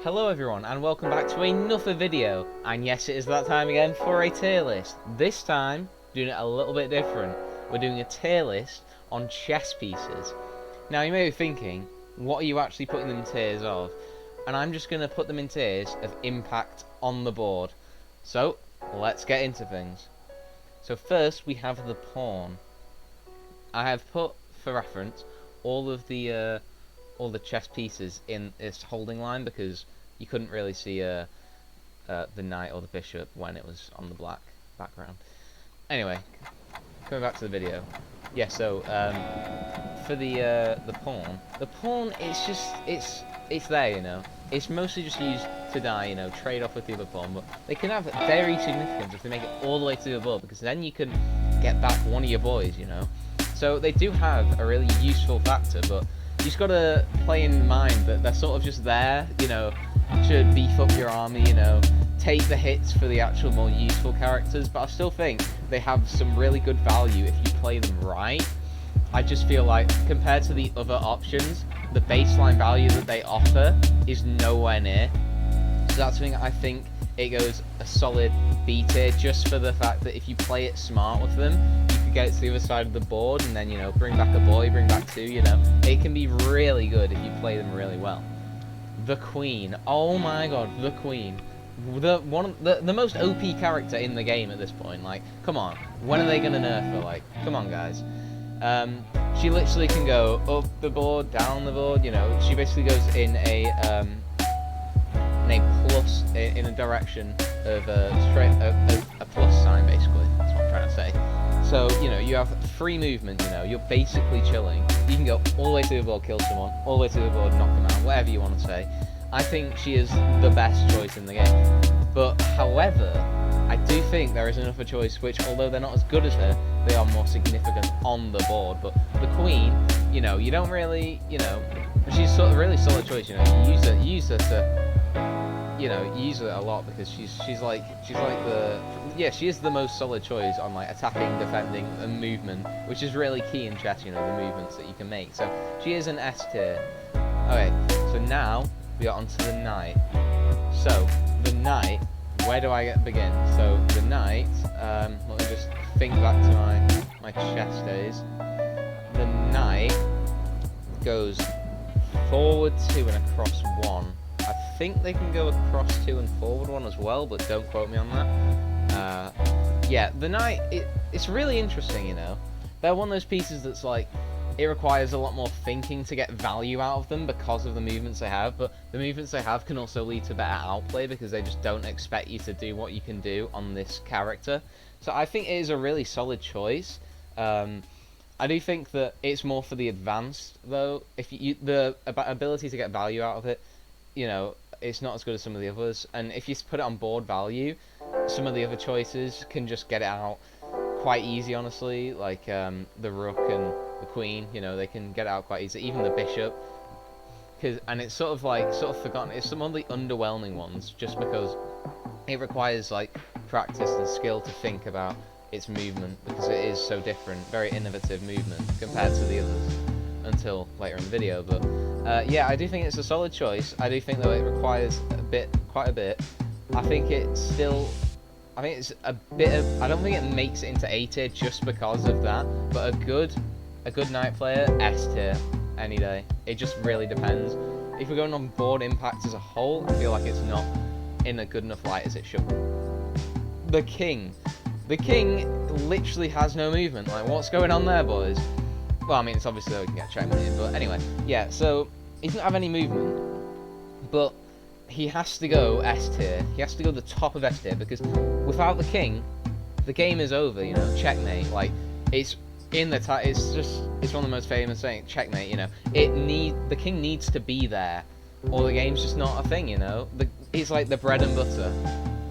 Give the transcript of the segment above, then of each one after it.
Hello everyone and welcome back to another video, and yes, it is that time again for a tier list. This time doing it a little bit different. We're doing a tier list on chess pieces. Now you may be thinking, what are you actually putting them in tiers of? And I'm just going to put them in tiers of impact on the board. So let's get into things. So first we have the pawn. I have put, for reference, all the chess pieces in its holding line because you couldn't really see the knight or the bishop when it was on the black background. Anyway, coming back to the video. Yeah, so for the pawn it's there, you know. It's mostly just used to die, you know, trade off with the other pawn, but they can have very significance if they make it all the way to the board, because then you can get back one of your boys, you know. So they do have a really useful factor, but you just gotta play in mind that they're sort of just there, you know, to beef up your army, you know, take the hits for the actual more useful characters, but I still think they have some really good value if you play them right. I just feel like, compared to the other options, the baseline value that they offer is nowhere near. So that's something I think it goes a solid B tier, just for the fact that if you play it smart with them, you could get it to the other side of the board and then, you know, bring back a boy, bring back two, you know. It can be really good if you play them really well. The Queen. Oh my god, the Queen. The most OP character in the game at this point. Like, come on. When are they gonna nerf her? Like, come on, guys. She literally can go up the board, down the board, you know. She basically goes in a plus, in a direction of a plus sign, basically. That's what I'm trying to say. So, you know, you have free movement, you know, you're basically chilling. You can go all the way to the board, kill someone, all the way to the board, knock them out, whatever you want to say. I think she is the best choice in the game. But, however, I do think there is another choice which, although they're not as good as her, they are more significant on the board. But the Queen, you know, you don't really, you know, she's sort of a really solid choice, you know. You use her to, you know, use her a lot because she's like the, yeah, she is the most solid choice on like attacking, defending, and movement, which is really key in chess, you know, the movements that you can make. So she is an S tier. Okay, so now we are onto the knight. So the knight, where do I begin? So the knight, let me just think back to my chess days. The knight goes forward 2 and across 1. I think they can go across 2 and forward 1 as well, but don't quote me on that. Yeah, the knight, it's really interesting, you know. They're one of those pieces that's like, it requires a lot more thinking to get value out of them because of the movements they have, but the movements they have can also lead to better outplay because they just don't expect you to do what you can do on this character. So I think it is a really solid choice. I do think that it's more for the advanced, though. If the ability to get value out of it, you know, it's not as good as some of the others. And if you put it on board value, some of the other choices can just get it out quite easy, honestly. Like the rook and the queen, you know, they can get it out quite easy. Even the bishop. And it's sort of forgotten. It's some of the underwhelming ones, just because it requires like practice and skill to think about its movement, because it is so different, very innovative movement compared to the others until later in the video. But yeah, I do think it's a solid choice. I do think though it requires quite a bit. I think it's a bit of, I don't think it makes it into A tier just because of that, but a good knight player, S tier any day. It just really depends. If we're going on board impact as a whole, I feel like it's not in a good enough light as it should be. The king literally has no movement. Like, what's going on there, boys? Well, I mean, it's obviously that we can get checkmate in, but anyway, yeah, so he doesn't have any movement, but he has to go S tier. He has to go to the top of S tier, because without the king, the game is over, you know, checkmate. Like, it's in the it's one of the most famous saying, checkmate, you know. The king needs to be there, or the game's just not a thing, you know. It's like the bread and butter,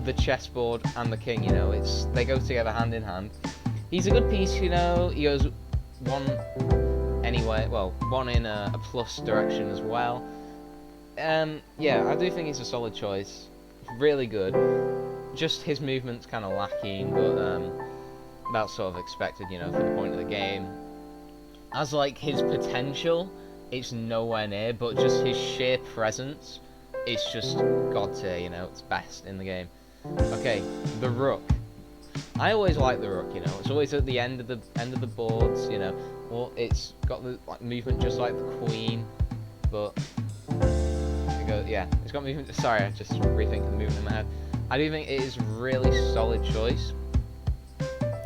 the chessboard and the king, you know. They go together hand in hand. He's a good piece, you know. He goes one anyway, well, one in a plus direction as well. Yeah, I do think he's a solid choice. Really good. Just his movement's kind of lacking, but that's sort of expected, you know, for the point of the game. As like his potential, it's nowhere near, but just his sheer presence it's just god tier, you know, it's best in the game. Okay, the Rook. I always like the Rook, you know, it's always at the end of the boards, you know. Well, it's got the like movement just like the Queen, but yeah, it's got movement. Sorry, I just rethinking the movement in my head. I do think it is really solid choice.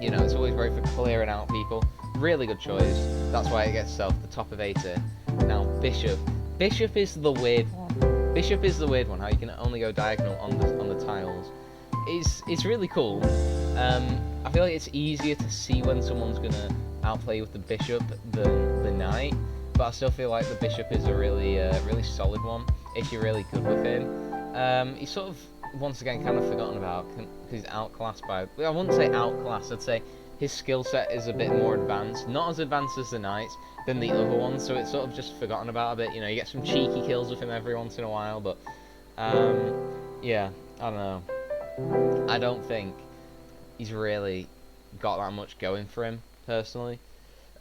You know, it's always great for clearing out people. Really good choice. That's why it gets itself the top of A tier. Now, Bishop. Bishop is the weird one. Bishop is the weird one. How you can only go diagonal on the tiles. It's really cool. I feel like it's easier to see when someone's gonna outplay you with the Bishop than the Knight. But I still feel like the Bishop is a really solid one if you're really good with him. He's sort of once again kind of forgotten about because he's outclassed by. I wouldn't say outclassed. I'd say his skill set is a bit more advanced, not as advanced as the Knights than the other ones. So it's sort of just forgotten about a bit. You know, you get some cheeky kills with him every once in a while, but yeah, I don't know. I don't think he's really got that much going for him personally.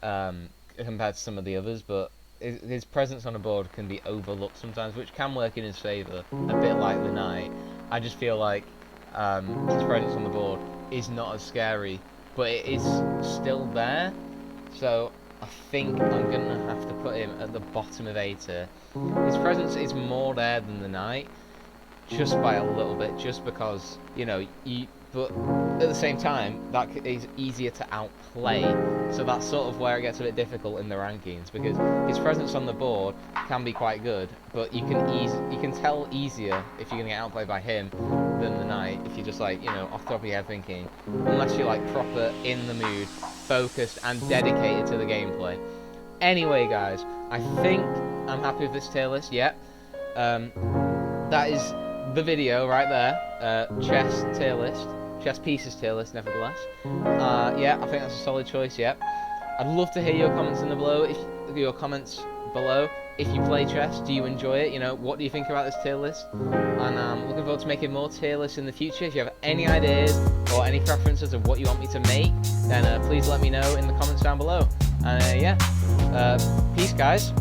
Compared to some of the others, but his presence on a board can be overlooked sometimes, which can work in his favour, a bit like the Knight. I just feel like his presence on the board is not as scary, but it is still there, so I think I'm going to have to put him at the bottom of A tier. His presence is more there than the Knight, just by a little bit, just because, you know, but at the same time, that is easier to outplay, so that's sort of where it gets a bit difficult in the rankings, because his presence on the board can be quite good, but you can tell easier if you're going to get outplayed by him than the Knight, if you're just like, you know, off the top of your head thinking, unless you're like proper in the mood, focused and dedicated to the gameplay. Anyway guys, I think I'm happy with this tier list. Yep, that is the video right there. Chess tier list, chess pieces tier list, nevertheless. Yeah, I think that's a solid choice. Yep. I'd love to hear your comments below. If you play chess, do you enjoy it? You know, what do you think about this tier list? And I'm looking forward to making more tier lists in the future. If you have any ideas or any preferences of what you want me to make, then please let me know in the comments down below. And yeah, peace guys.